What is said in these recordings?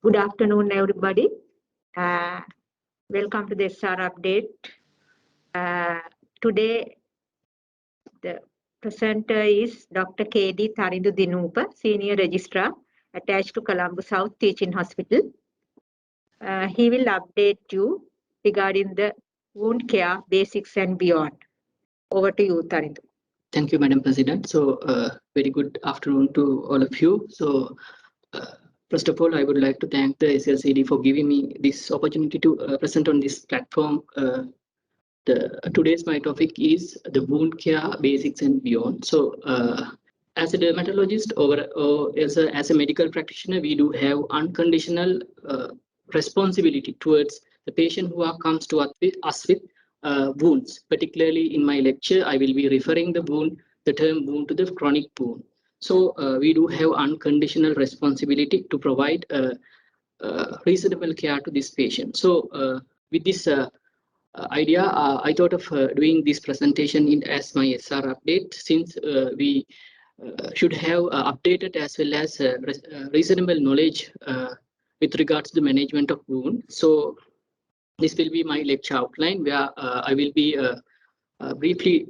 Good afternoon, everybody. Welcome to the SR update. Today, the presenter is Dr. K.D. Tarindu Dinupa, Senior Registrar attached to Colombo South Teaching Hospital. He will update you regarding the wound care basics and beyond. Over to you, Tarindu. Thank you, Madam President. So, very good afternoon to all of you. So, first of all, I would like to thank the SLCD for giving me this opportunity to present on this platform. Today's my topic is the wound care basics and beyond. So, as a dermatologist or as a medical practitioner, we do have unconditional responsibility towards the patient who comes to us with wounds. Particularly in my lecture, I will be referring the term wound to the chronic wound. So we do have unconditional responsibility to provide reasonable care to this patient. So with this idea, I thought of doing this presentation as my SR update, since we should have updated as well as reasonable knowledge with regards to the management of wound. So this will be my lecture outline, where I will be briefly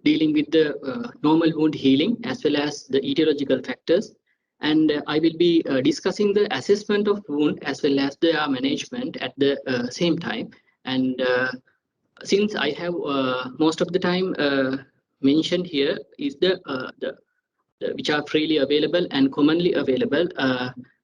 dealing with the normal wound healing as well as the etiological factors, and I will be discussing the assessment of wound as well as their management at the same time. And since I have most of the time mentioned here is the which are freely available and commonly available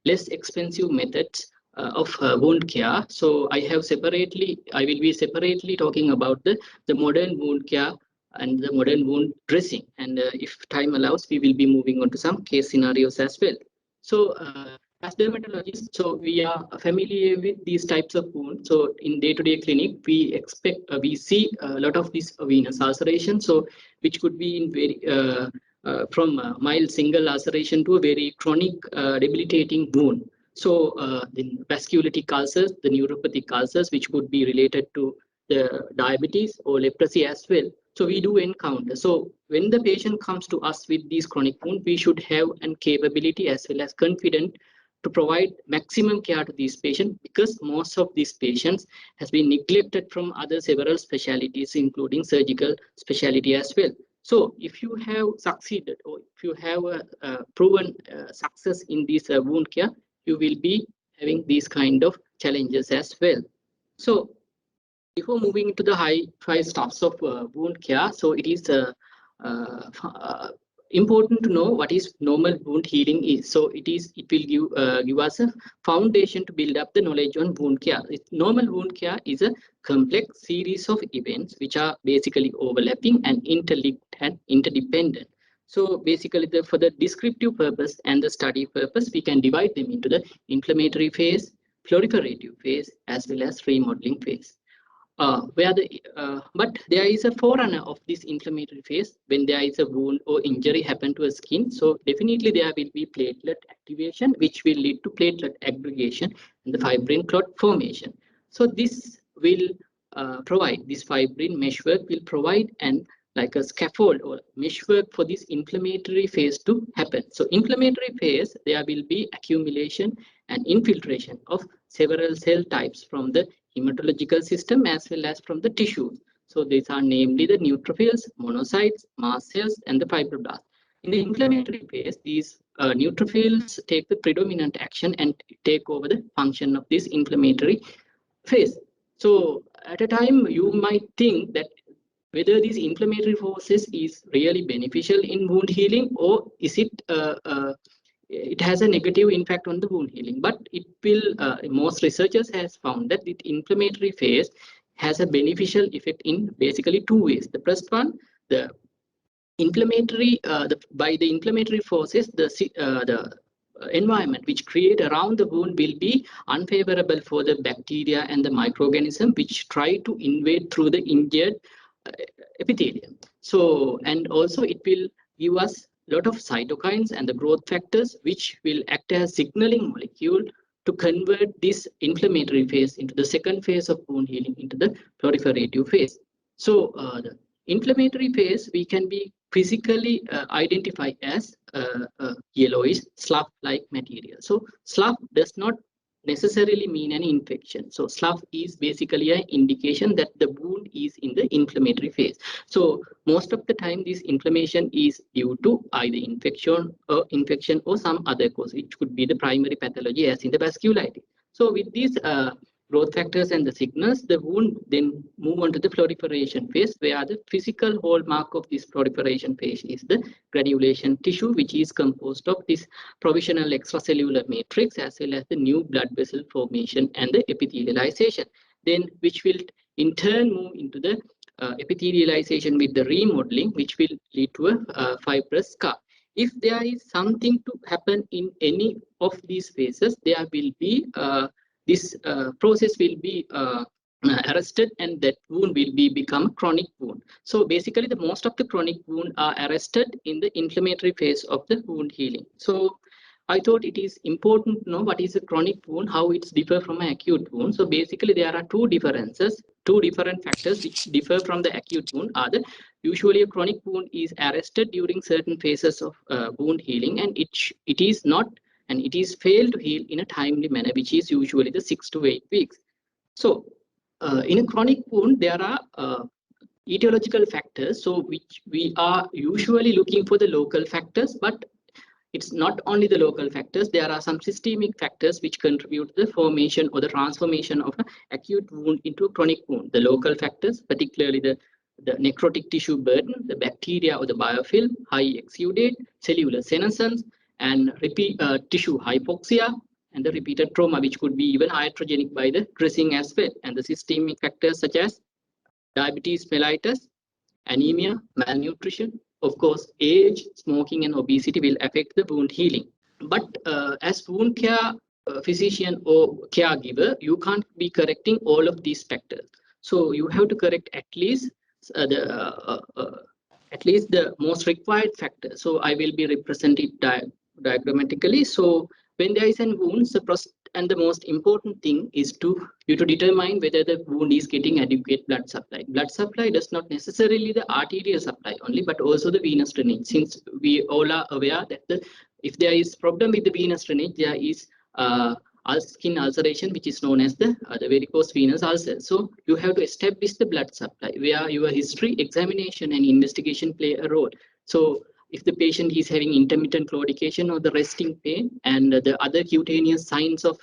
less expensive methods of wound care. So I will be separately talking about the modern wound care and the modern wound dressing. And if time allows, we will be moving on to some case scenarios as well. So as dermatologists, so we are familiar with these types of wounds. So in day-to-day clinic, we see a lot of this venous ulceration, so which could be in very from mild single laceration to a very chronic debilitating wound. So the vasculitic ulcers, the neuropathic ulcers, which could be related to the diabetes or leprosy as well. So we do encounter. So when the patient comes to us with these chronic wounds, we should have an capability as well as confident to provide maximum care to these patients, because most of these patients has been neglected from other several specialties, including surgical specialty as well. So if you have succeeded, or if you have a proven success in this wound care, you will be having these kind of challenges as well. So before moving into the high stuffs of wound care, so it is important to know what is normal wound healing is. So it will give us a foundation to build up the knowledge on wound care. Normal wound care is a complex series of events which are basically overlapping and interlinked and interdependent. So basically, for the descriptive purpose and the study purpose, we can divide them into the inflammatory phase, proliferative phase, as well as remodeling phase. But there is a forerunner of this inflammatory phase when there is a wound or injury happen to a skin. So definitely there will be platelet activation, which will lead to platelet aggregation and the fibrin clot formation. So this will provide, this fibrin meshwork will provide like a scaffold or meshwork for this inflammatory phase to happen. So inflammatory phase, there will be accumulation and infiltration of several cell types from the hematological system as well as from the tissues. So these are namely the neutrophils, monocytes, mast cells, and the fibroblasts. In the inflammatory phase, these neutrophils take the predominant action and take over the function of this inflammatory phase. So at a time, you might think that whether these inflammatory forces is really beneficial in wound healing, or is it it has a negative impact on the wound healing. But it will, most researchers has found that the inflammatory phase has a beneficial effect in basically two ways. The first one, the inflammatory, by the inflammatory forces, the environment which create around the wound will be unfavorable for the bacteria and the microorganism which try to invade through the injured epithelium. So, and also it will give us a lot of cytokines and the growth factors which will act as signaling molecule to convert this inflammatory phase into the second phase of wound healing, into the proliferative phase. So the inflammatory phase we can be physically identified as yellowish slough-like material. So slough does not necessarily mean an infection. So slough is basically an indication that the wound is in the inflammatory phase. So most of the time this inflammation is due to either infection or some other cause, which could be the primary pathology as in the vasculitis. So with these growth factors and the signals, the wound then move on to the proliferation phase, where the physical hallmark of this proliferation phase is the granulation tissue, which is composed of this provisional extracellular matrix as well as the new blood vessel formation and the epithelialization, then which will in turn move into the epithelialization with the remodeling, which will lead to a fibrous scar. If there is something to happen in any of these phases, there will be this process will be arrested, and that wound will become a chronic wound. So basically the most of the chronic wound are arrested in the inflammatory phase of the wound healing. So I thought it is important to know what is a chronic wound, how it's differ from an acute wound. So basically there are two different factors which differ from the acute wound. Are the usually a chronic wound is arrested during certain phases of wound healing, and it is not, and it is failed to heal in a timely manner, which is usually the 6 to 8 weeks. So in a chronic wound, there are etiological factors, so which we are usually looking for the local factors, but it's not only the local factors. There are some systemic factors which contribute to the formation or the transformation of an acute wound into a chronic wound. The local factors, particularly the necrotic tissue burden, the bacteria or the biofilm, high exudate, cellular senescence, and repeat tissue hypoxia, and the repeated trauma, which could be even iatrogenic by the dressing as well. And the systemic factors such as diabetes mellitus, anemia, malnutrition, of course, age, smoking, and obesity will affect the wound healing. But as wound care physician or caregiver, you can't be correcting all of these factors. So you have to correct at least the most required factor. So I will be represented diagrammatically. So when there is a wound, the first and the most important thing is to determine whether the wound is getting adequate blood supply. Blood supply does not necessarily the arterial supply only, but also the venous drainage. Since we all are aware that if there is problem with the venous drainage, there is skin ulceration, which is known as the varicose venous ulcer. So you have to establish the blood supply, where your history, examination, and investigation play a role. So if the patient is having intermittent claudication or the resting pain, and the other cutaneous signs of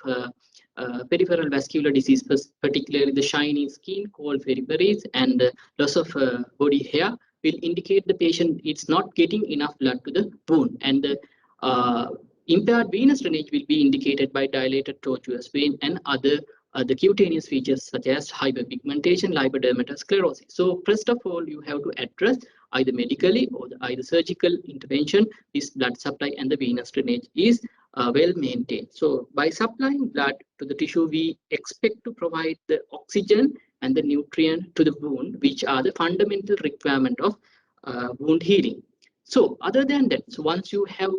peripheral vascular disease, particularly the shiny skin called periperies and loss of body hair, will indicate the patient is not getting enough blood to the wound. And the impaired venous drainage will be indicated by dilated tortuous vein and other the cutaneous features such as hyperpigmentation, lipodermatosclerosis. So first of all, you have to address either medically or either surgical intervention, this blood supply and the venous drainage is well maintained. So by supplying blood to the tissue, we expect to provide the oxygen and the nutrient to the wound, which are the fundamental requirement of wound healing. So other than that, so once you have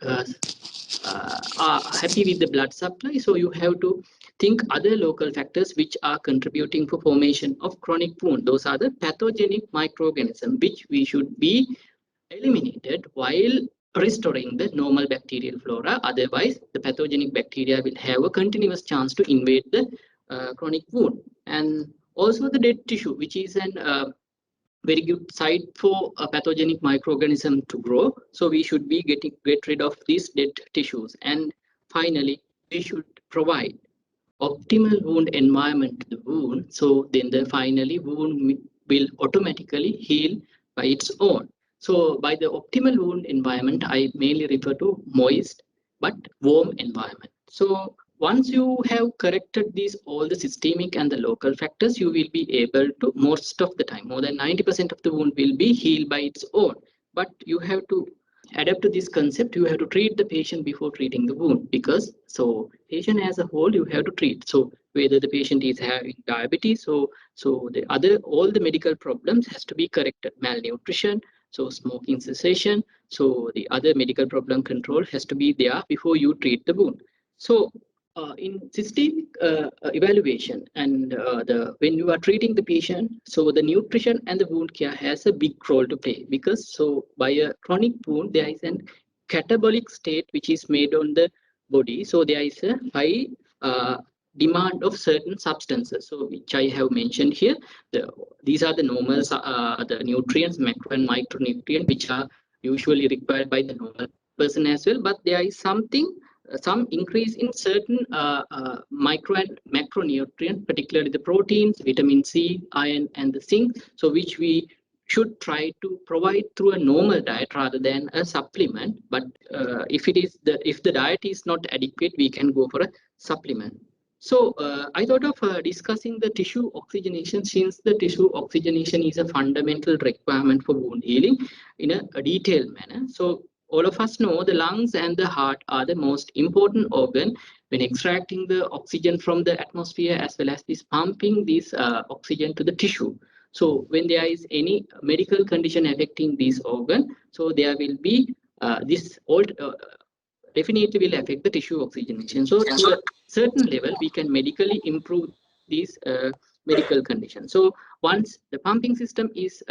are happy with the blood supply, so you have to think other local factors which are contributing for formation of chronic wound. Those are the pathogenic microorganisms which we should be eliminated while restoring the normal bacterial flora. Otherwise, the pathogenic bacteria will have a continuous chance to invade the chronic wound. And also the dead tissue, which is an very good site for a pathogenic microorganism to grow. So we should be get rid of these dead tissues. And finally, we should provide optimal wound environment to the wound. So then the finally wound will automatically heal by its own. So by the optimal wound environment, I mainly refer to moist but warm environment. So once you have corrected these all the systemic and the local factors, you will be able to, most of the time, more than 90% of the wound will be healed by its own. But you have to adapt to this concept. You have to treat the patient before treating the wound, because so patient as a whole you have to treat. So whether the patient is having diabetes, so the other all the medical problems has to be corrected. Malnutrition, so smoking cessation, so the other medical problem control has to be there before you treat the wound. So in systemic evaluation and when you are treating the patient, so the nutrition and the wound care has a big role to play, because so by a chronic wound there is an catabolic state which is made on the body. So there is a high demand of certain substances, so which I have mentioned here. These are the normal the nutrients, macro and micronutrient, which are usually required by the normal person as well. But there is some increase in certain micro and macronutrient, particularly the proteins, vitamin C, iron, and the zinc. So which we should try to provide through a normal diet rather than a supplement. But if the diet is not adequate, we can go for a supplement. So I thought of discussing the tissue oxygenation, since the tissue oxygenation is a fundamental requirement for wound healing in a detailed manner. So all of us know the lungs and the heart are the most important organ when extracting the oxygen from the atmosphere, as well as this pumping this oxygen to the tissue. So when there is any medical condition affecting this organ, so there will be definitely will affect the tissue oxygenation. So to a certain level, we can medically improve these medical conditions. So once the pumping system is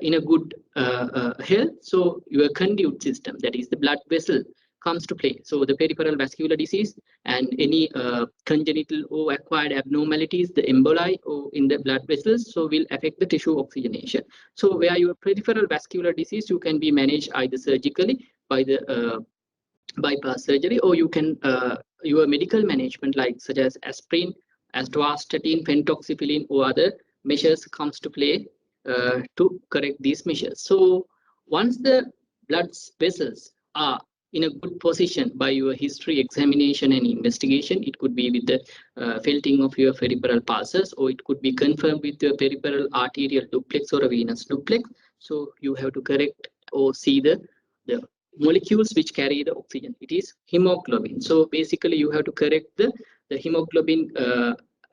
in a good health, so your conduit system, that is the blood vessel, comes to play. So the peripheral vascular disease and any congenital or acquired abnormalities, the emboli or in the blood vessels, so will affect the tissue oxygenation. So where your peripheral vascular disease, you can be managed either surgically by the bypass surgery, or you can your medical management like such as aspirin, atorvastatin, pentoxifylline, or other measures comes to play to correct these measures. So once the blood vessels are in a good position by your history examination and investigation, it could be with the felting of your peripheral pulses, or it could be confirmed with your peripheral arterial duplex or a venous duplex. So you have to correct or see the molecules which carry the oxygen. It is hemoglobin. So basically you have to correct the hemoglobin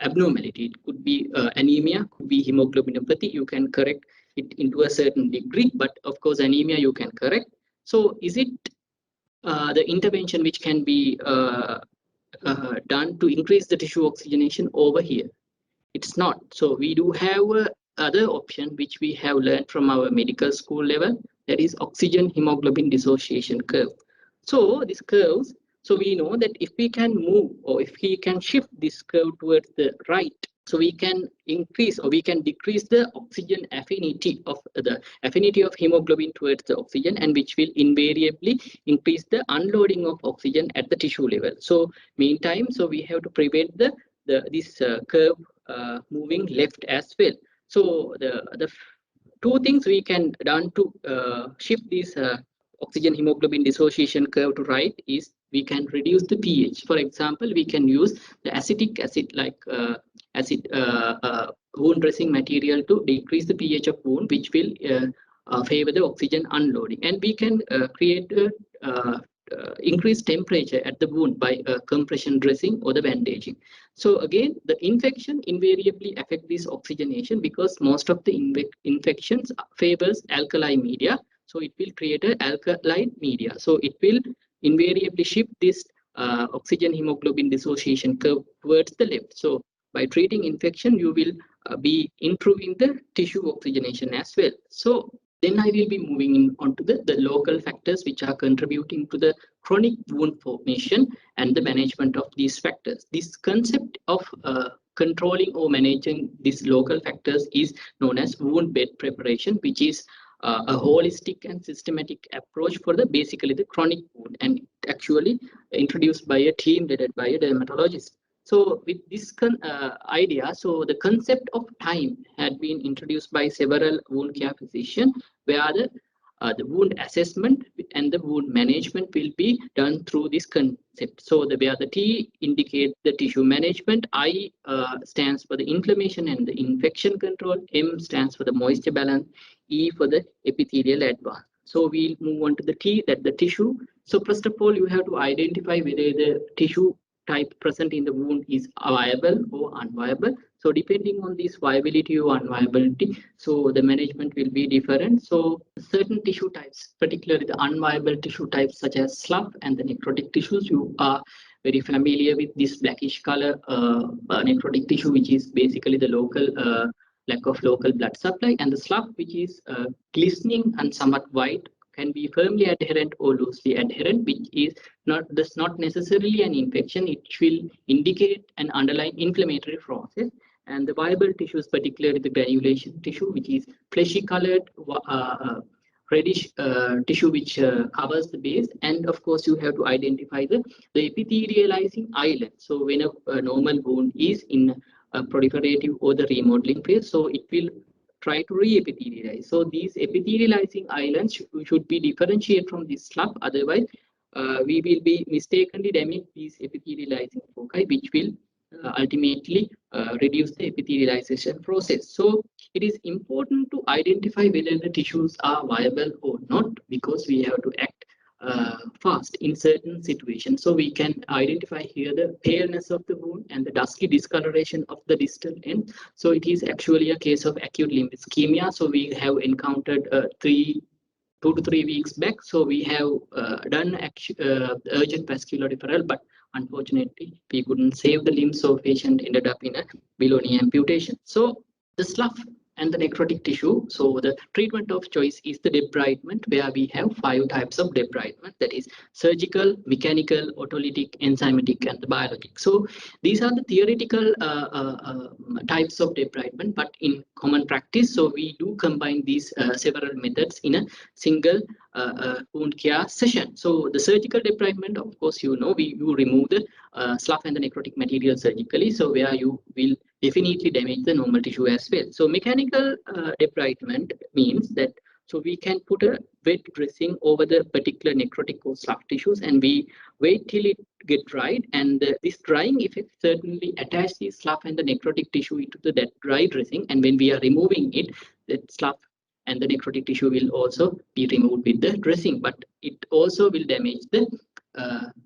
abnormality. It could be anemia, could be hemoglobinopathy. You can correct it into a certain degree, but of course anemia you can correct. So is it the intervention which can be done to increase the tissue oxygenation over here? It's not. So we do have other option which we have learned from our medical school level, that is oxygen hemoglobin dissociation curve. So these curves, so we know that if we can move, or if we can shift this curve towards the right, so we can increase or we can decrease the oxygen affinity of hemoglobin towards the oxygen, and which will invariably increase the unloading of oxygen at the tissue level. So meantime, so we have to prevent this curve moving left as well. So the two things we can done to shift this oxygen hemoglobin dissociation curve to right is we can reduce the pH. For example, we can use the acetic acid like wound dressing material to decrease the pH of wound, which will favor the oxygen unloading. And we can create increased temperature at the wound by compression dressing or the bandaging. So again, the infection invariably affect this oxygenation because most of the infections favors alkali media. So it will create an alkaline media. So it will invariably shift this oxygen hemoglobin dissociation curve towards the left. So by treating infection, you will be improving the tissue oxygenation as well. So then I will be moving on to the local factors which are contributing to the chronic wound formation and the management of these factors. This concept of controlling or managing these local factors is known as wound bed preparation, which is a holistic and systematic approach for basically the chronic wound, and actually introduced by a team led by a dermatologist. So with this idea, so the concept of time had been introduced by several wound care physicians, where the wound assessment and the wound management will be done through this concept. So where the T indicates the tissue management, I stands for the inflammation and the infection control, M stands for the moisture balance, E for the epithelial advance. So we'll move on to the T, that the tissue. So first of all, you have to identify whether the tissue type present in the wound is viable or unviable. So depending on this viability or unviability, so the management will be different. So certain tissue types, particularly the unviable tissue types such as slough and the necrotic tissues, you are very familiar with this blackish color necrotic tissue, which is basically the local lack of local blood supply, and the slough, which is glistening and somewhat white, can be firmly adherent or loosely adherent, which is not necessarily an infection. It will indicate an underlying inflammatory process. And the viable tissues, particularly the granulation tissue, which is fleshy colored, reddish tissue which covers the base. And of course, you have to identify the epithelializing island. So when a normal wound is in a proliferative or the remodeling phase, so it will try to re-epithelialize. So these epithelializing islands should be differentiated from this slough. Otherwise, we will be mistakenly damage these epithelializing foci, which will ultimately reduce the epithelialization process. So it is important to identify whether the tissues are viable or not, because we have to act fast in certain situations. So we can identify here the paleness of the wound and the dusky discoloration of the distal end. So it is actually a case of acute limb ischemia. So we have encountered 2 to 3 weeks back. So we have done urgent vascular referral, but unfortunately we couldn't save the limb, so patient ended up in a below knee amputation. So the slough and the necrotic tissue. So the treatment of choice is the debridement, where we have 5 types of debridement, that is surgical, mechanical, autolytic, enzymatic, and the biologic. So these are the theoretical types of debridement, but in common practice, so we do combine these several methods in a single wound care session. So the surgical debridement, of course, you remove the slough and the necrotic material surgically, so where you will definitely damage the normal tissue as well. So mechanical debridement means that so we can put a wet dressing over the particular necrotic or slough tissues, and we wait till it get dried, and this drying effect certainly attach the slough and the necrotic tissue into that dry dressing, and when we are removing it, the slough and the necrotic tissue will also be removed with the dressing, but it also will damage the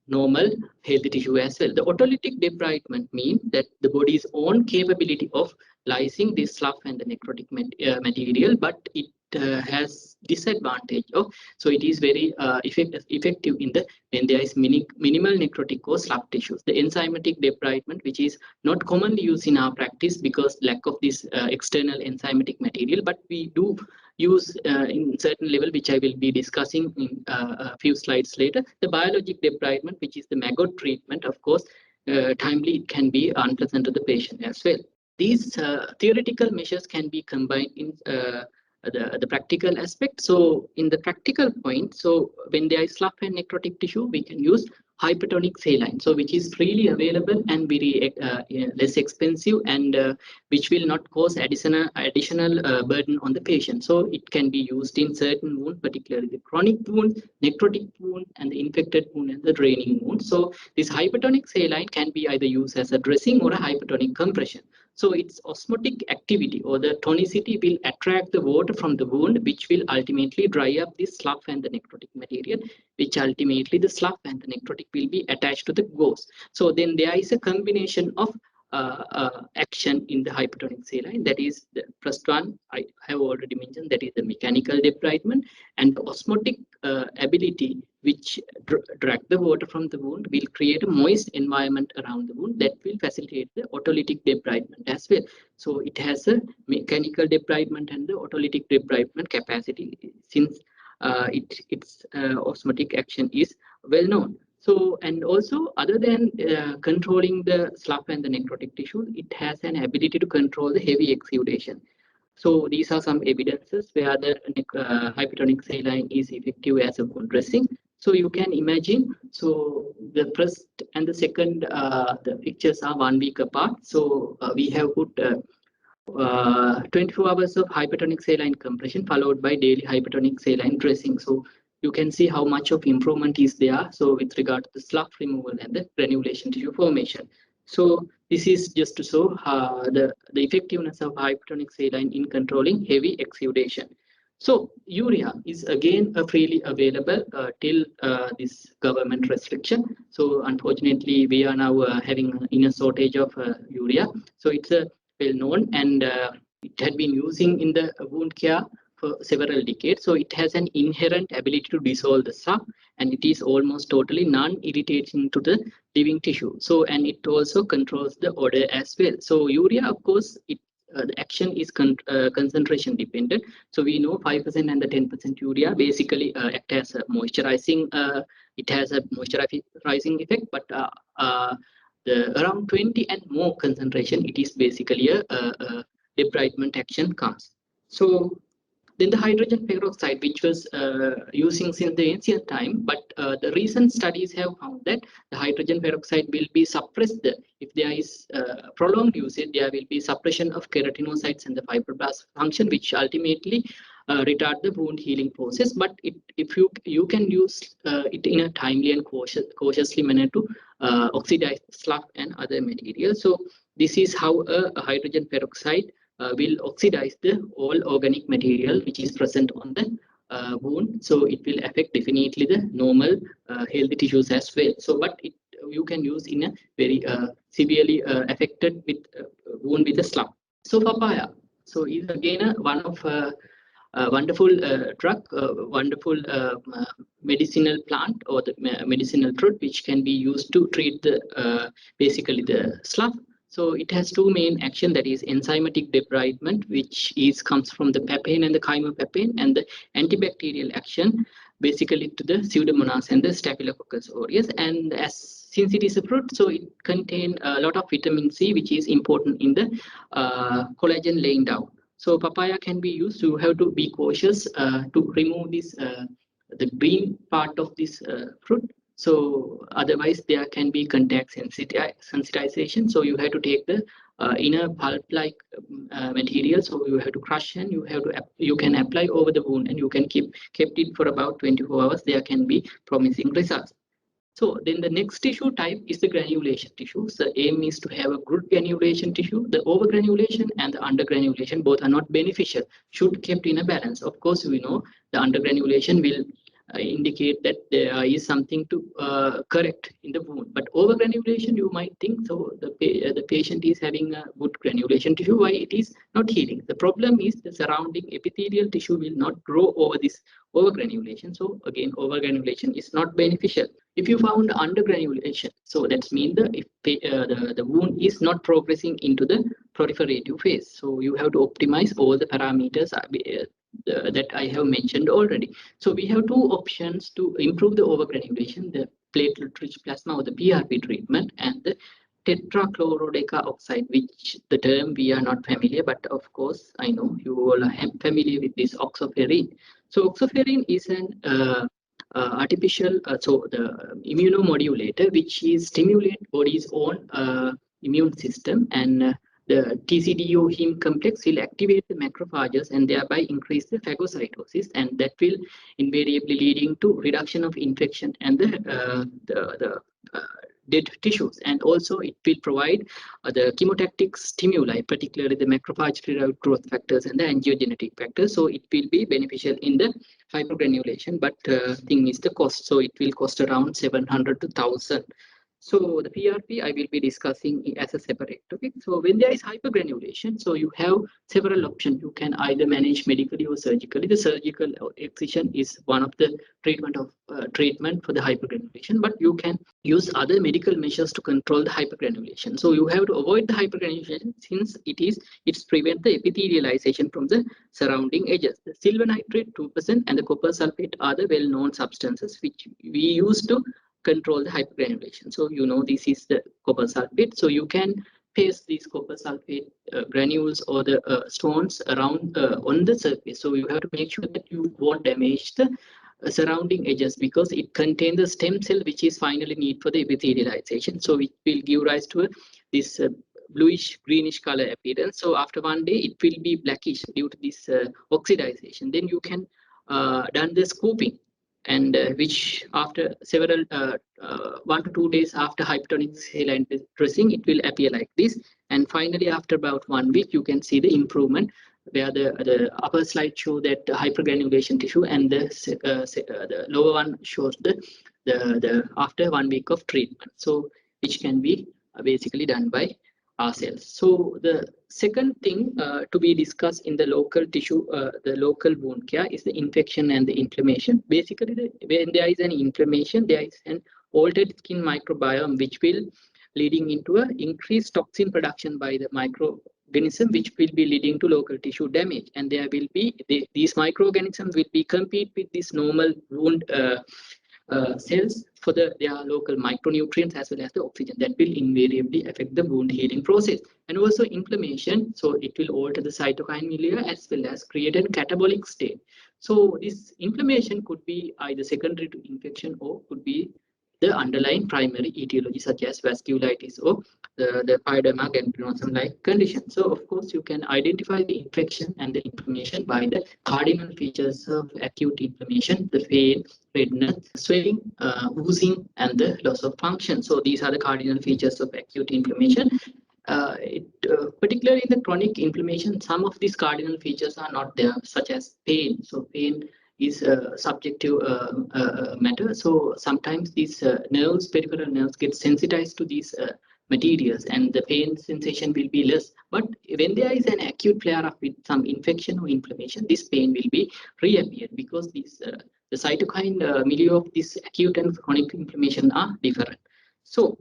normal healthy tissue as well. The autolytic debridement means that the body's own capability of lysing this slough and the necrotic material, but it has disadvantage of, so it is very effective in the when there is minimal necrotic or slough tissues. The enzymatic debridement, which is not commonly used in our practice because lack of this external enzymatic material, but we do use in certain level, which I will be discussing in a few slides later. The biologic debridement, which is the maggot treatment, of course, timely it can be unpleasant to the patient as well. These theoretical measures can be combined in the practical aspect. So in the practical point, so when there is slough and necrotic tissue, we can use hypertonic saline, so which is freely available and very less expensive, and which will not cause additional burden on the patient. So it can be used in certain wounds, particularly the chronic wound, necrotic wound, and the infected wound and the draining wound. So this hypertonic saline can be either used as a dressing or a hypertonic compression. So its osmotic activity or the tonicity will attract the water from the wound, which will ultimately dry up the slough and the necrotic material, which ultimately the slough and the necrotic will be attached to the gauze. So then there is a combination of action in the hypertonic saline. That is the first one I have already mentioned, that is the mechanical debridement, and the osmotic ability which drag the water from the wound will create a moist environment around the wound that will facilitate the autolytic debridement as well. So it has a mechanical debridement and the autolytic debridement capacity, since its osmotic action is well known. So, and also other than controlling the slough and the necrotic tissue, it has an ability to control the heavy exudation. So these are some evidences where the hypertonic saline is effective as a wound dressing. So you can imagine, so the first and the second, the pictures are 1 week apart. So we have put 24 hours of hypertonic saline compression followed by daily hypertonic saline dressing. So you can see how much of improvement is there. So with regard to the slough removal and the granulation tissue formation. So this is just to show the effectiveness of hypertonic saline in controlling heavy exudation. So urea is again freely available till this government restriction. So unfortunately, we are now having a shortage of urea. So it's a well known, and it had been using in the wound care for several decades. So it has an inherent ability to dissolve the slough, and it is almost totally non-irritating to the living tissue. So, and it also controls the odor as well. So urea, of course, it the action is concentration dependent. So we know 5% and the 10% urea basically act as a moisturizing. It has a moisturizing effect, but the around 20 and more concentration, it is basically a debridement action comes. So then the hydrogen peroxide, which was using since the ancient time, but the recent studies have found that the hydrogen peroxide will be suppressed if there is prolonged usage. There will be suppression of keratinocytes and the fibroblast function, which ultimately retard the wound healing process. But if you can use it in a timely and cautiously manner to oxidize slough and other materials. So this is how a hydrogen peroxide will oxidize the all organic material which is present on the wound. So it will affect definitely the normal healthy tissues as well. So but you can use in a very severely affected with wound with a slump. So papaya, so is again one of wonderful drug, wonderful medicinal plant or the medicinal fruit which can be used to treat the basically the slough. So it has two main action, that is enzymatic debridement, which comes from the papain and the chymopapain, and the antibacterial action basically to the Pseudomonas and the Staphylococcus aureus. And since it is a fruit, so it contains a lot of vitamin C, which is important in the collagen laying down. So papaya can be used. You have to be cautious to remove this the green part of this fruit. So otherwise there can be contact sensitization. So you have to take the inner pulp-like material. So you have to crush and you can apply over the wound, and you can kept it for about 24 hours. There can be promising results. So then the next tissue type is the granulation tissue. So the aim is to have a good granulation tissue. The overgranulation and the undergranulation both are not beneficial, should kept in a balance. Of course, we know the undergranulation will indicate that there is something to correct in the wound. But overgranulation, you might think, so the patient is having a good granulation tissue, why it is not healing? The problem is the surrounding epithelial tissue will not grow over this overgranulation. So again, overgranulation is not beneficial. If you found undergranulation, so that means the wound is not progressing into the proliferative phase. So you have to optimize all the parameters that I have mentioned already. So we have two options to improve the overgranulation: the platelet-rich plasma or the PRP treatment, and the tetrachlorodeca oxide, which the term we are not familiar, but of course I know you all are familiar with this oxoferrin. So oxoferrin is an artificial, so the immunomodulator, which is stimulate body's own immune system, and the TCDO heme complex will activate the macrophages and thereby increase the phagocytosis, and that will invariably leading to reduction of infection and the dead tissues. And also it will provide the chemotactic stimuli, particularly the macrophage-derived growth factors and the angiogenetic factors. So it will be beneficial in the hypergranulation, but thing is the cost. So it will cost around 700 to 1,000. So the PRP I will be discussing as a separate topic. So when there is hypergranulation, so you have several options. You can either manage medically or surgically. The surgical excision is one of the treatment for the hypergranulation, but you can use other medical measures to control the hypergranulation. So you have to avoid the hypergranulation since it prevents the epithelialization from the surrounding edges. The silver nitrate 2% and the copper sulfate are the well-known substances which we use to control the hypergranulation. So you know this is the copper sulfate. So you can paste these copper sulfate granules or the stones around on the surface. So you have to make sure that you won't damage the surrounding edges, because it contains the stem cell which is finally needed for the epithelialization. So it will give rise to this bluish greenish color appearance. So after one day it will be blackish due to this oxidization. Then you can done the scooping, and which after several 1 to 2 days after hypertonic saline dressing, it will appear like this. And finally after about 1 week you can see the improvement, where the upper slide show that hypergranulation tissue, and the lower one shows the after 1 week of treatment, so which can be basically done by ourselves. So the second thing to be discussed in the local tissue, the local wound care, is the infection and the inflammation. Basically, when there is an inflammation, there is an altered skin microbiome which will leading into an increased toxin production by the microorganisms which will be leading to local tissue damage, and there will be these microorganisms will be compete with this normal wound cells for their local micronutrients as well as the oxygen that will invariably affect the wound healing process. And also inflammation, so it will alter the cytokine milieu as well as create a catabolic state. So this inflammation could be either secondary to infection or could be the underlying primary etiology such as vasculitis or the pyoderma gangrenosum like condition. So of course you can identify the infection and the inflammation by the cardinal features of acute inflammation, the pain, redness, swelling, oozing, and the loss of function. So these are the cardinal features of acute inflammation. Particularly in the chronic inflammation, some of these cardinal features are not there, such as pain. So pain is a subjective matter. So sometimes these nerves, peripheral nerves, get sensitized to these materials, and the pain sensation will be less. But when there is an acute flare-up with some infection or inflammation, this pain will be reappeared because these the cytokine milieu of this acute and chronic inflammation are different. So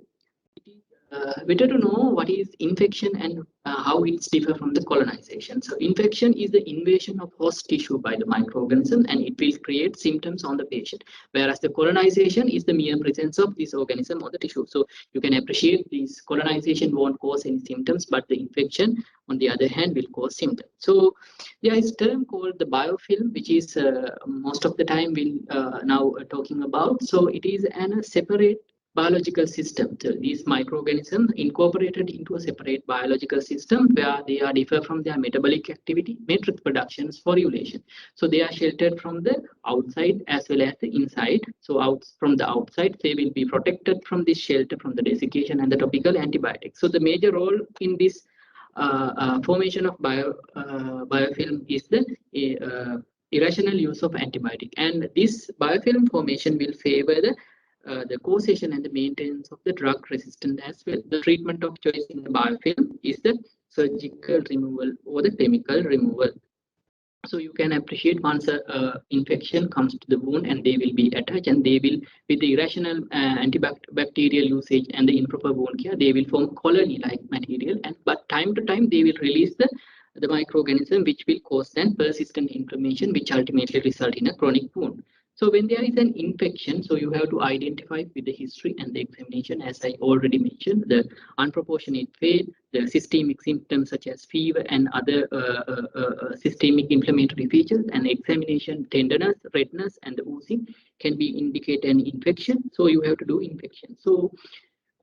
better to know what is infection and how it's differ from the colonization. So infection is the invasion of host tissue by the microorganism, and it will create symptoms on the patient, whereas the colonization is the mere presence of this organism on the tissue. So you can appreciate this colonization won't cause any symptoms, but the infection on the other hand will cause symptoms. So there is a term called the biofilm, which is most of the time we'll now talking about. So it is a separate biological system. So these microorganisms incorporated into a separate biological system where they are differ from their metabolic activity, matrix productions for ovulation. So they are sheltered from the outside as well as the inside. So out from the outside, they will be protected from this shelter from the desiccation and the topical antibiotics. So the major role in this formation of biofilm is the irrational use of antibiotic, and this biofilm formation will favor the causation and the maintenance of the drug resistant as well. The treatment of choice in the biofilm is the surgical removal or the chemical removal. So you can appreciate once a infection comes to the wound and they will be attached, and they will, with the irrational antibacterial usage and the improper wound care, they will form colony-like material, and but time to time they will release the microorganism which will cause then persistent inflammation, which ultimately result in a chronic wound. So when there is an infection, so you have to identify with the history and the examination, as I already mentioned, the unproportionate pain, the systemic symptoms such as fever and other systemic inflammatory features, and examination, tenderness, redness, and the oozing can be indicate an infection. So you have to do infection. So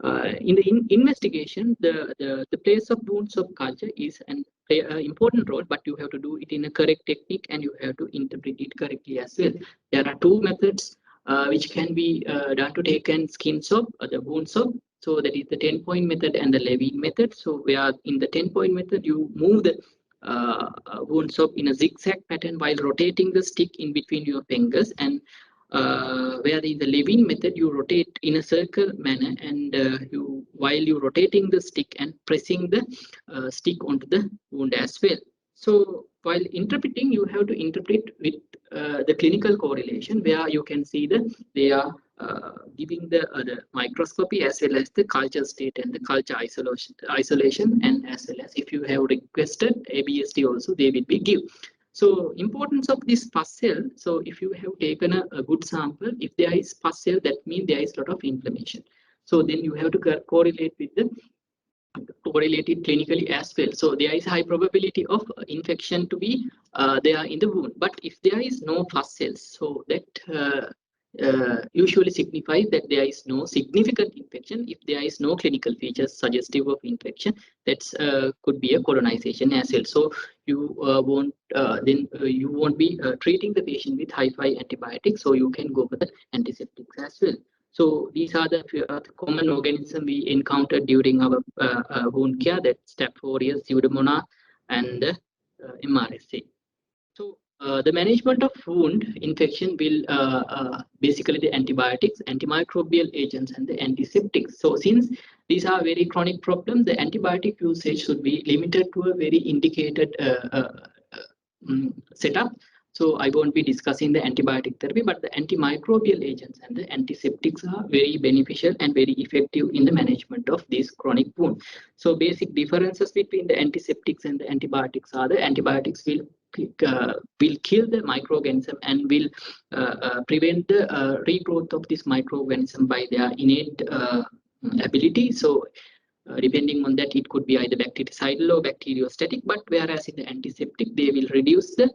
in the investigation, the place of wound soap culture is an important role, but you have to do it in a correct technique and you have to interpret it correctly as well. There are two methods which can be done to take an skin soap or the wound soap. So that is the 10-point method and the Levine method. So where in the 10-point method, you move the wound soap in a zigzag pattern while rotating the stick in between your fingers, and where in the Levine method you rotate in a circle manner, and while you rotating the stick and pressing the stick onto the wound as well. So while interpreting, you have to interpret with the clinical correlation, where you can see that they are giving the microscopy as well as the culture state and the culture isolation, and as well as if you have requested ABSD also, they will be give. So importance of this pus cell. So if you have taken a good sample, if there is pus cell, that means there is a lot of inflammation. So then you have to correlate with the correlated clinically as well. So there is high probability of infection to be there in the wound. But if there is no pus cells, so that usually signifies that there is no significant infection. If there is no clinical features suggestive of infection, that's could be a colonization as well. So you won't you won't be treating the patient with high-fi antibiotics, so you can go for the antiseptics as well. So these are the common organisms we encountered during our wound care, that Staph aureus, Pseudomonas, and MRSA. So the management of wound infection will basically the antibiotics, antimicrobial agents, and the antiseptics. So since these are very chronic problems, the antibiotic usage should be limited to a very indicated setup. So I won't be discussing the antibiotic therapy, but the antimicrobial agents and the antiseptics are very beneficial and very effective in the management of this chronic wound. So basic differences between the antiseptics and the antibiotics are the antibiotics will kill the microorganism and will prevent the regrowth of this microorganism by their innate ability. So depending on that, it could be either bactericidal or bacteriostatic, but whereas in the antiseptic, they will reduce the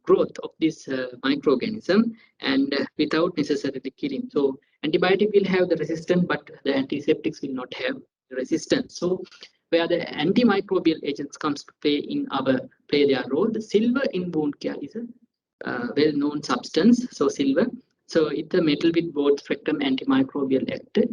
growth of this microorganism and without necessarily killing. So antibiotic will have the resistance, but the antiseptics will not have the resistance. So where the antimicrobial agents comes to play their role, the silver in wound care is a well-known substance. So silver, so it's a metal with broad spectrum antimicrobial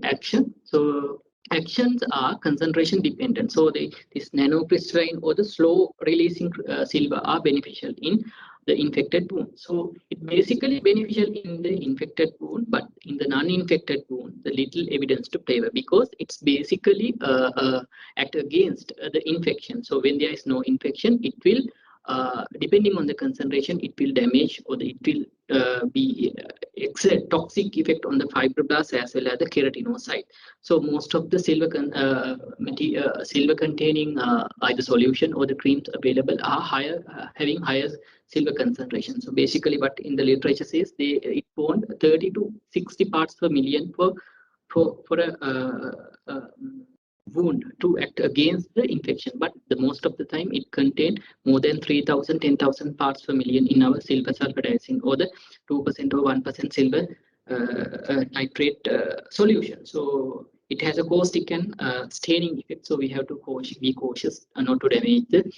action. So actions are concentration dependent. So this nanocrystalline or the slow releasing silver are beneficial in the infected wound. So it's basically beneficial in the infected wound, but in the non-infected wound, the little evidence to favor because it's basically act against the infection. So when there is no infection, it will depending on the concentration, it will damage or it will be exert toxic effect on the fibroblasts as well as the keratinocyte. So most of the silver containing either solution or the creams available are having higher silver concentration. So basically, what in the literature says it found 30 to 60 parts per million for a wound to act against the infection, but the most of the time it contained more than 3,000, 10,000 parts per million in our silver sulfadizing or the 2% or 1% silver nitrate solution. So it has a caustic and staining effect. So we have to be cautious not to damage the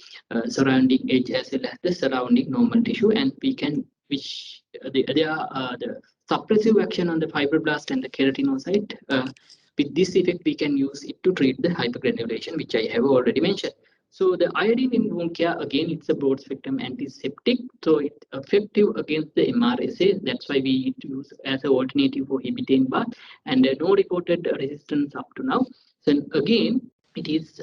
surrounding edge as well as the surrounding normal tissue, and we can the suppressive action on the fibroblast and the keratinocyte. With this effect, we can use it to treat the hypergranulation, which I have already mentioned. So the iodine in wound care, again, it's a broad spectrum antiseptic. So it's effective against the MRSA. That's why we use as an alternative for Hibitane bath, and no reported resistance up to now. So again, it is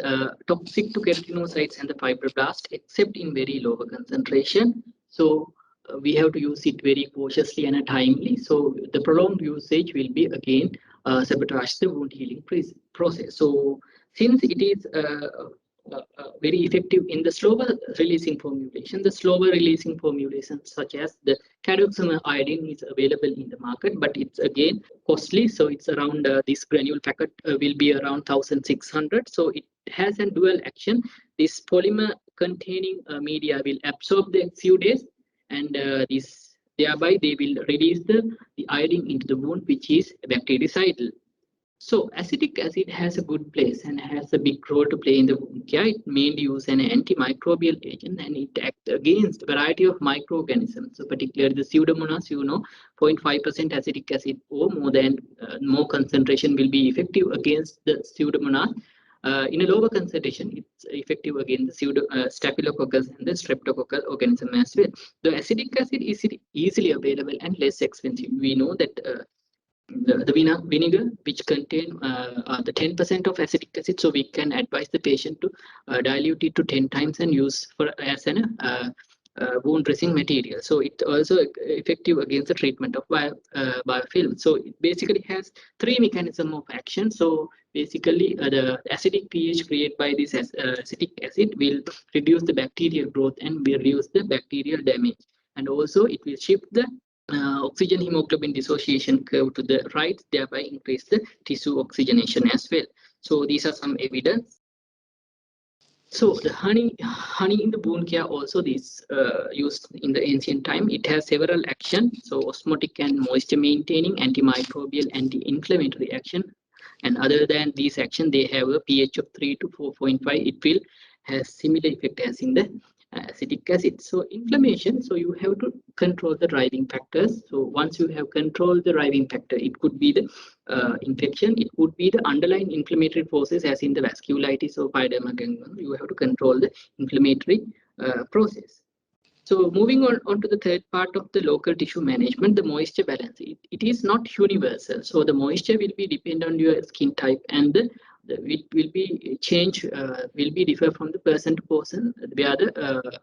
toxic to keratinocytes and the fibroblast, except in very lower concentration. So we have to use it very cautiously and timely. So the prolonged usage will be again sabotage the wound healing process. So since it is very effective in the slower releasing formulation, the slower releasing formulations such as the Cadoxima iodine is available in the market, but it's again costly. So it's around this granule packet will be around 1,600. So it has a dual action. This polymer containing media will absorb the exudates, and thereby they will release the iodine into the wound, which is bactericidal. So acetic acid has a good place and has a big role to play in the wound care. It mainly used an antimicrobial agent, and it acts against a variety of microorganisms. So particularly the Pseudomonas, 0.5% acetic acid or more concentration will be effective against the Pseudomonas. In a lower concentration, it's effective against the Staphylococcus and the Streptococcus organism as well. The acetic acid is easily available and less expensive. We know that the vinegar, which contain the 10% of acetic acid, so we can advise the patient to dilute it to 10 times and use as an wound dressing material. So it's also effective against the treatment of biofilm. So it basically has three mechanisms of action. So basically the acidic pH created by this acetic acid will reduce the bacterial growth and will reduce the bacterial damage. And also it will shift the oxygen hemoglobin dissociation curve to the right, thereby increase the tissue oxygenation as well. So these are some evidence. So the honey in the wound care also is used in the ancient time. It has several actions. So osmotic and moisture maintaining, antimicrobial, anti-inflammatory action. And other than these actions, they have a pH of 3 to 4.5. It will have similar effect as in the acetic acid. So inflammation, so you have to control the driving factors. So once you have controlled the driving factor, it could be the infection, it could be the underlying inflammatory process as in the vasculitis or pyoderma ganglion. You have to control the inflammatory process. So moving on to the third part of the local tissue management, the moisture balance. It is not universal. So the moisture will be dependent on your skin type, and it will be differ from the person to person, where the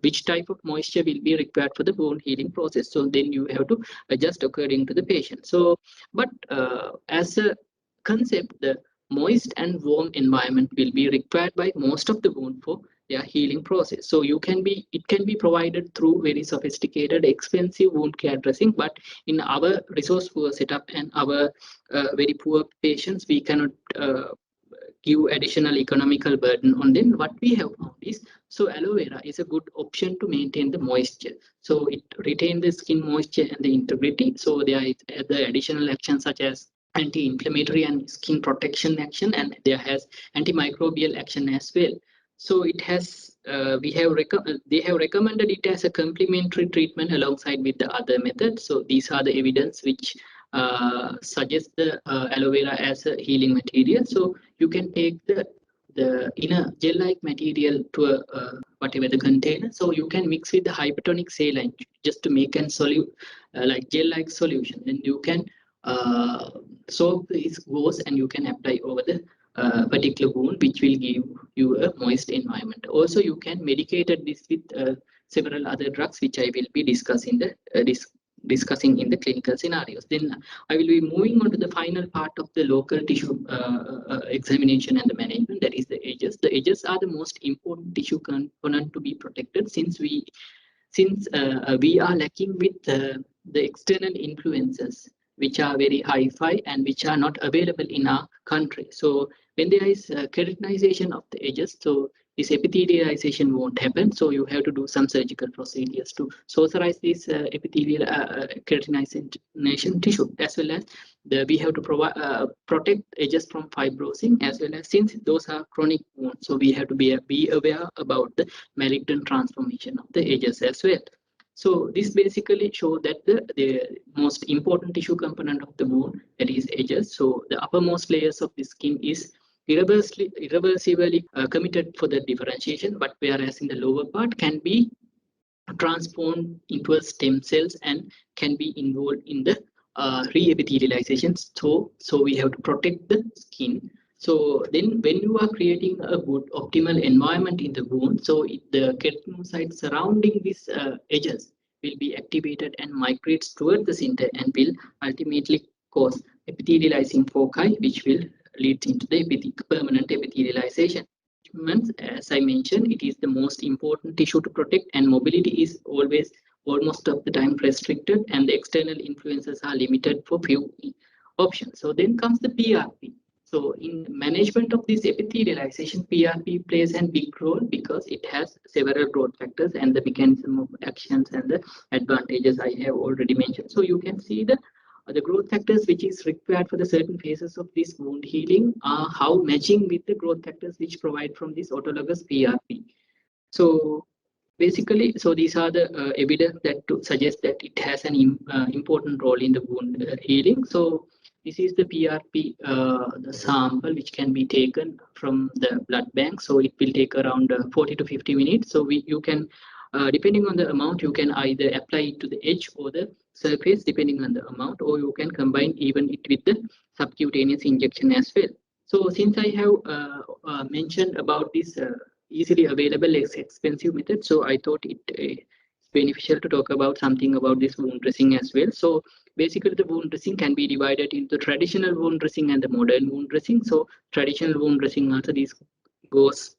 which type of moisture will be required for the wound healing process. So then you have to adjust according to the patient. So, but as a concept, the moist and warm environment will be required by most of the wound for their healing process. So it can be provided through very sophisticated, expensive wound care dressing, but in our resource poor setup and our very poor patients, we cannot give additional economical burden on them. What we have found is, so aloe vera is a good option to maintain the moisture. So it retains the skin moisture and the integrity. So there is the additional actions such as anti-inflammatory and skin protection action, and there has antimicrobial action as well. So it has they have recommended it as a complementary treatment alongside with the other methods. So these are the evidence which suggest the aloe vera as a healing material. So you can take the inner gel-like material to a whatever the container. So you can mix with the hypertonic saline just to make an like gel-like solution. Then you can soak this gauze and you can apply over the particular wound, which will give you a moist environment. Also, you can medicate this with several other drugs, which I will be discussing discussing in the clinical scenarios. Then I will be moving on to the final part of the local tissue examination and the management, that is the edges. The edges are the most important tissue component to be protected, since we are lacking with the external influences which are very hi-fi and which are not available in our country. So when there is keratinization of the edges, so this epithelialization won't happen. So you have to do some surgical procedures to saucerize this epithelial keratinization tissue, as well as we have to protect edges from fibrosing, as well as, since those are chronic wounds, so we have to be aware about the malignant transformation of the edges as well. So this basically shows that the most important tissue component of the wound, that is edges. So the uppermost layers of the skin is irreversibly committed for the differentiation, but whereas in the lower part can be transformed into a stem cells and can be involved in the re-epithelialization. So we have to protect the skin. So then when you are creating a good optimal environment in the wound, so the keratinocytes surrounding these edges will be activated and migrates toward the center and will ultimately cause epithelializing foci, which will lead into the permanent epithelialization. As I mentioned, it is the most important tissue to protect, and mobility is almost of the time restricted, and the external influences are limited for few options. So then comes the PRP. So in management of this epithelialization, PRP plays a big role because it has several growth factors, and the mechanism of actions and the advantages I have already mentioned. So you can see the growth factors which is required for the certain phases of this wound healing are how matching with the growth factors which provide from this autologous PRP. So basically, so these are the evidence that to suggest that it has an important role in the wound healing. So this is the PRP, the sample which can be taken from the blood bank. So it will take around 40 to 50 minutes. So you can, depending on the amount, you can either apply it to the edge or the surface, depending on the amount, or you can combine even it with the subcutaneous injection as well. So since I have mentioned about this easily available, expensive method, so I thought it beneficial to talk about something about this wound dressing as well. So basically the wound dressing can be divided into traditional wound dressing and the modern wound dressing. So traditional wound dressing, also these goes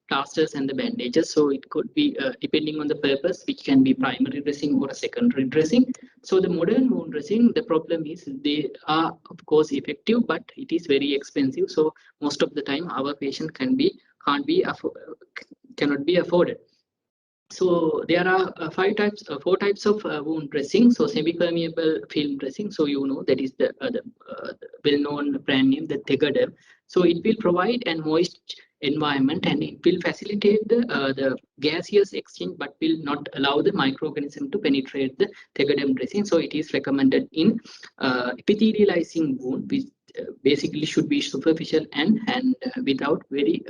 plasters and the bandages. So it could be depending on the purpose, which can be primary dressing or a secondary dressing. So the modern wound dressing, the problem is they are of course effective, but it is very expensive. So most of the time our patient cannot be afforded. So there are four types of wound dressing. So semi-permeable film dressing. So you know that is the well-known brand name, the Tegaderm. So it will provide a moist environment and it will facilitate the gaseous exchange, but will not allow the microorganism to penetrate the Tegaderm dressing. So it is recommended in epithelializing wound, which basically should be superficial and without very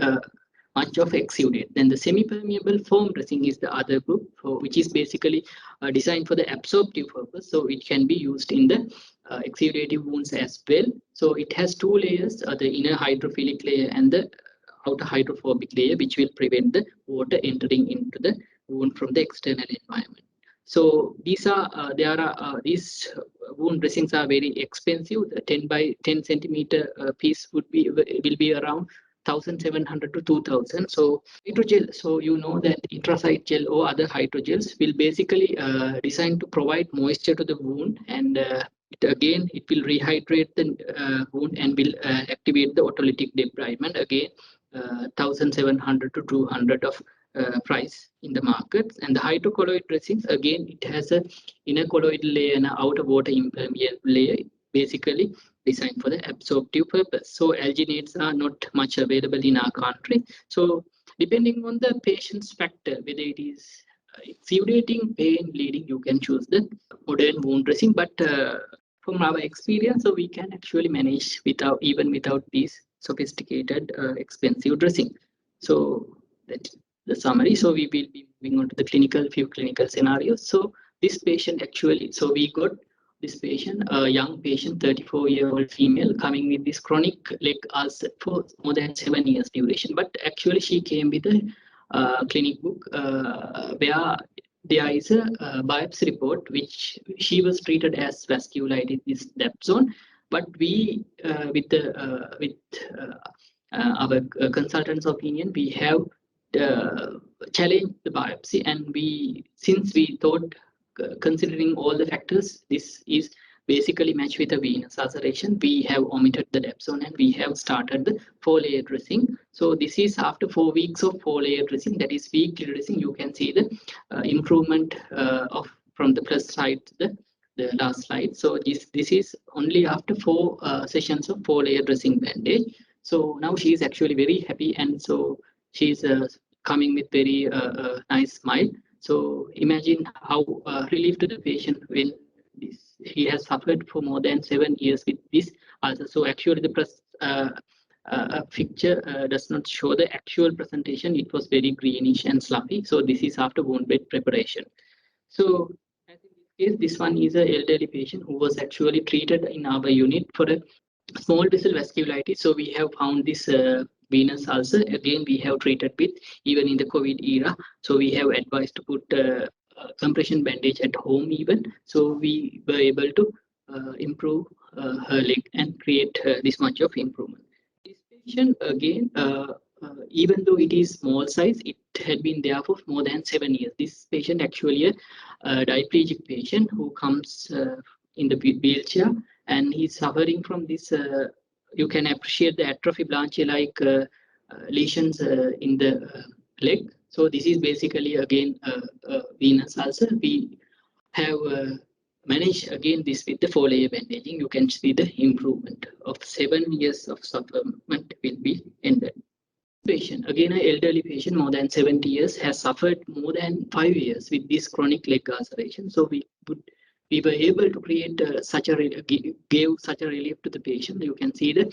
much of exudate. Then the semi-permeable foam dressing is the other group, which is basically designed for the absorptive purpose. So it can be used in the exudative wounds as well. So it has two layers, the inner hydrophilic layer and the outer hydrophobic layer, which will prevent the water entering into the wound from the external environment. So these wound dressings are very expensive. The 10 by 10 centimeter piece will be around 1,700 to 2,000. So hydrogel, so you know that intrasite gel or other hydrogels will basically designed to provide moisture to the wound, and it will rehydrate the wound and will activate the autolytic debridement. Again, 1,700 to 200 of price in the market. And the hydrocolloid dressings, again, it has a inner colloidal layer and an outer water impermeable layer, basically designed for the absorptive purpose. So alginates are not much available in our country. So depending on the patient's factor, whether it is exudating, pain, bleeding, you can choose the modern wound dressing. But from our experience, so we can actually manage even without these sophisticated, expensive dressing. So that's the summary. So we will be moving on to the few clinical scenarios. So this patient actually, so we got this patient, a young patient, 34-year-old female, coming with this chronic leg ulcer for more than 7 years duration. But actually she came with a clinic book where there is a biopsy report which she was treated as vasculitis depth zone. But we, with our consultant's opinion, we have challenged the biopsy, and since we thought, considering all the factors, this is basically matched with a venous ulceration, we have omitted the depth zone and we have started the 4-layer dressing. So this is after 4 weeks of 4-layer dressing, that is weekly dressing. You can see the improvement from the plus side to the last slide. So this is only after 4 sessions of 4-layer dressing bandage. So now she is actually very happy, and so she's coming with very nice smile. So imagine how relief to the patient when he has suffered for more than 7 years with this ulcer. So actually the picture does not show the actual presentation. It was very greenish and sloppy. So this is after wound bed preparation. So as in this case, this one is an elderly patient who was actually treated in our unit for a small vessel vasculitis. So we have found this venous ulcer. Again, we have treated with, even in the COVID era. So we have advised to put compression bandage at home even. So we were able to improve her leg and create this much of improvement. This patient, again, even though it is small size, it had been there for more than 7 years. This patient actually a diplegic patient who comes in the wheelchair, and he's suffering from this. You can appreciate the atrophy blanche-like lesions in the leg. So this is basically again venous ulcer. We have managed again this with the 4-layer bandaging. You can see the improvement of 7 years of sufferment will be ended. Patient, again an elderly patient, more than 70 years, has suffered more than 5 years with this chronic leg ulceration. So we were able to create gave such a relief to the patient. You can see the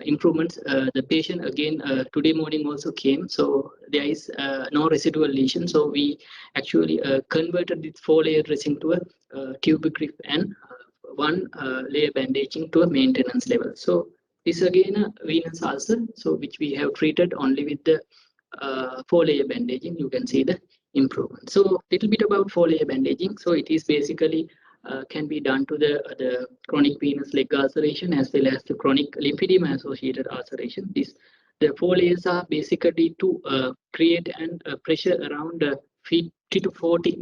improvements. The patient again today morning also came, so there is no residual lesion. So we actually converted this 4-layer dressing to a tube grip and 1-layer bandaging to a maintenance level. So this again a venous ulcer, so which we have treated only with the 4-layer bandaging. You can see the improvement. So little bit about 4-layer bandaging. So it is basically can be done to the chronic venous leg ulceration as well as the chronic lymphedema associated ulceration. The 4 layers are basically to create and pressure around 50 to 40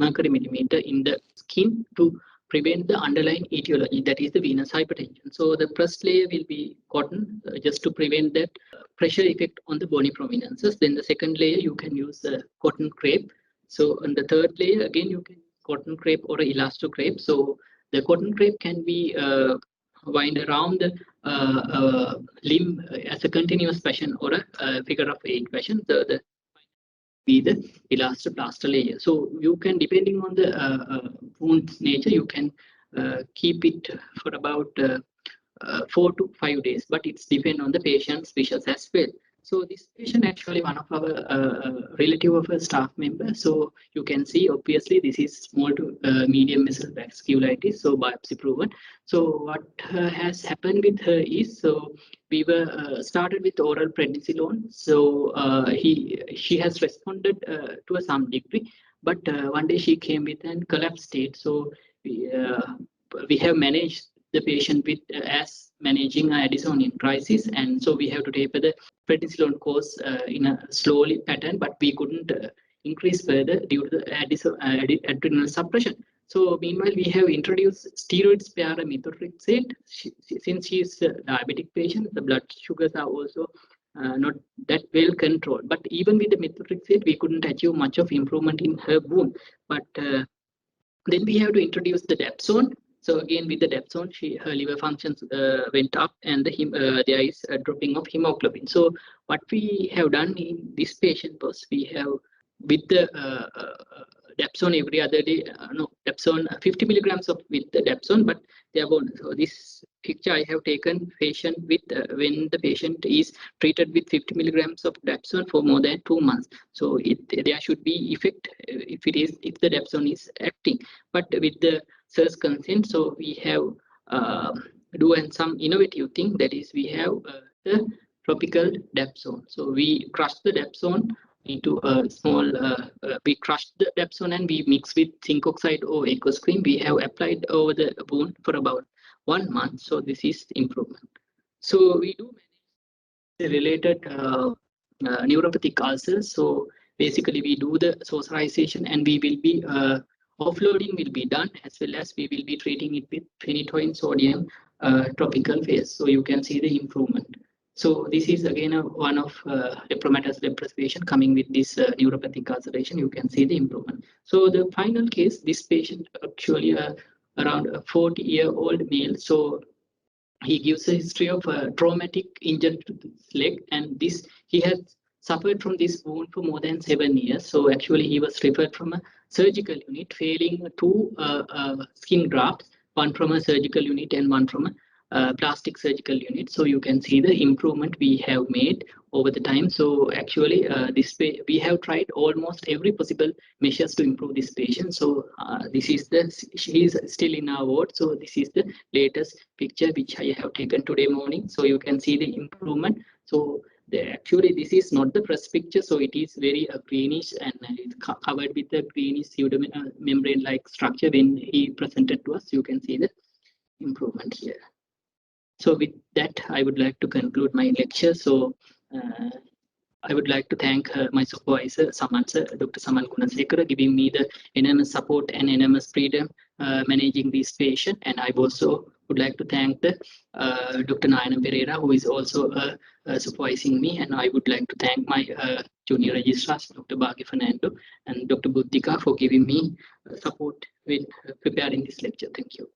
mercury millimeter in the skin to prevent the underlying etiology, that is the venous hypertension. So the first layer will be cotton, just to prevent that pressure effect on the bony prominences. Then the second layer you can use cotton crepe. So on the third layer again you can cotton crepe or elasto crepe. So the cotton crepe can be wind around the limb as a continuous fashion or a figure of 8 fashion. The be the elastoplaster layer. So you can, depending on the wound's nature, you can keep it for about 4 to 5 days, but it's depend on the patient's wishes as well. So this patient actually one of our relative of a staff member. So you can see obviously this is small to medium vessel vasculitis, so biopsy proven. So what has happened with her is, so we were started with oral prednisolone. So she has responded to some degree, but one day she came with an collapse state. So we have managed the patient with as managing Addison in crisis, and so we have to taper the prednisolone course in a slowly pattern, but we couldn't increase further due to the adrenal suppression. So meanwhile, we have introduced steroid sparing methotrexate. Since she is a diabetic patient, the blood sugars are also not that well controlled. But even with the methotrexate, we couldn't achieve much of improvement in her wound. But then we have to introduce the dapsone. So again, with the dapsone, her liver functions went up, and there is a dropping of hemoglobin. So what we have done in this patient was we have with the dapsone every other day, dapsone 50 milligrams of with the dapsone, but they are born. So this picture I have taken patient with when the patient is treated with 50 milligrams of dapsone for more than 2 months. So there should be effect if the dapsone is acting. But with the SIRS consent, so we have do some innovative thing, that is we have the tropical dapsone. So we crush the dapsone into a small, we crush the dapsone and we mix with zinc oxide or aqueous cream. We have applied over the wound for about 1 month. So this is improvement. So we do manage the related neuropathic ulcers. So basically we do the saucerization, and we will be offloading will be done, as well as we will be treating it with phenytoin sodium topical phase. So you can see the improvement. So this is again one of lepromatous leprosation coming with this neuropathic ulceration. You can see the improvement. So the final case, this patient actually around a 40-year-old male. So he gives a history of a traumatic injury to his leg, and this he has suffered from this wound for more than 7 years. So actually he was referred from a surgical unit, failing 2 skin grafts, one from a surgical unit and one from a plastic surgical unit. So you can see the improvement we have made over the time. So actually we have tried almost every possible measures to improve this patient. So this is she is still in our ward. So this is the latest picture which I have taken today morning. So you can see the improvement. So actually this is not the first picture, so it is very greenish, and it's covered with a greenish membrane like structure when he presented to us. You can see the improvement here. So with that, I would like to conclude my lecture. So I would like to thank my supervisor, Dr. Saman Gunasekara, giving me the enormous support and enormous freedom managing this patient. And I also would like to thank the Dr. Nayana Pereira, who is also supervising me. And I would like to thank my junior registrars, Dr. Bagi Fernando and Dr. Buddhika, for giving me support with preparing this lecture. Thank you.